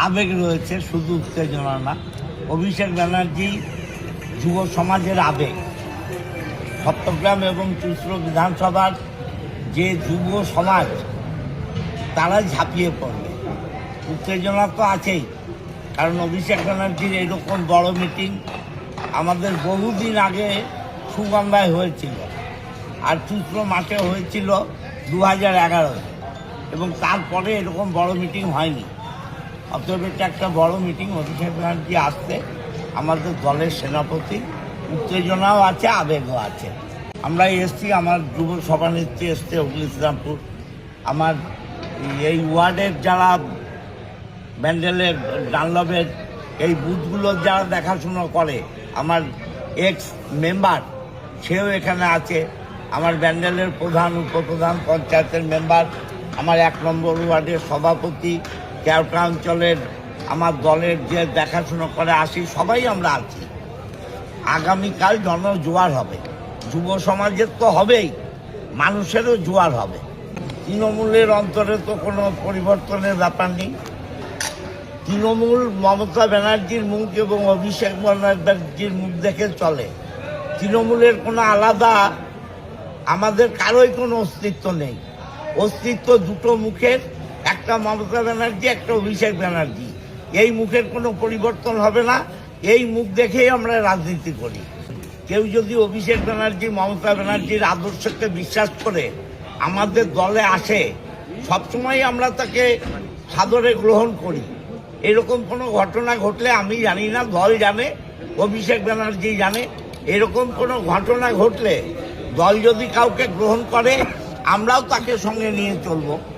আবেগ রয়েছে, শুধু উত্তেজনা না। অভিষেক ব্যানার্জি যুব সমাজের আবেগ। চট্টগ্রাম এবং চুঁচুড়া বিধানসভার যে যুব সমাজ তারা ঝাঁপিয়ে পড়বে। উত্তেজনা তো আছেই, কারণ অভিষেক ব্যানার্জির এরকম বড় মিটিং আমাদের বহুদিন আগে সুগন্ধায় হয়েছিল, আর চুঁচুড়া মাঠে হয়েছিল 2011 এবং তারপরে এরকম বড় মিটিং হয়নি। অতএব এটা একটা বড় মিটিং। অভিষেক ব্যানার্জি আসতে আমাদের দলের সেনাপতি, উত্তেজনাও আছে, আবেগও আছে। আমরা এসছি, আমার যুব সভানেত্রী এসছে হুগলি শ্রীরামপুর। আমার এই ওয়ার্ডের যারা ব্যান্ডেলের ডানলবের এই বুথগুলোর যারা দেখাশুনো করে, আমার এক্স মেম্বার সেও এখানে আছে। আমার ব্যান্ডেলের প্রধান, উপপ্রধান, পঞ্চায়েতের মেম্বার, আমার 1 নম্বর ওয়ার্ডের সভাপতি, কেওটা অঞ্চলের আমার দলের যে দেখাশুনো করে আসি, সবাই আমরা আছি। আগামীকাল জনজোয়ার হবে, যুব সমাজের তো হবেই, মানুষেরও জোয়ার হবে। তৃণমূলের অন্তরে তো কোনো পরিবর্তনের ব্যাপার নেই। তৃণমূল মমতা ব্যানার্জির মুখ এবং অভিষেক ব্যানার্জির মুখ দেখে চলে। তৃণমূলের কোনো আলাদা আমাদের কারোই কোনো অস্তিত্ব নেই। অস্তিত্ব দুটো মুখের, একটা মমতা ব্যানার্জি, একটা অভিষেক ব্যানার্জি। এই মুখের কোনো পরিবর্তন হবে না। এই মুখ দেখেই আমরা রাজনীতি করি। কেউ যদি অভিষেক ব্যানার্জি, মমতা ব্যানার্জির আদর্শকে বিশ্বাস করে আমাদের দলে আসে, সবসময় আমরা তাকে সাদরে গ্রহণ করি। এরকম কোনো ঘটনা ঘটলে আমি জানি না, দল জানে, অভিষেক ব্যানার্জি জানে। এরকম কোনো ঘটনা ঘটলে দল যদি কাউকে গ্রহণ করে, আমরাও তাকে সঙ্গে নিয়ে চলবো।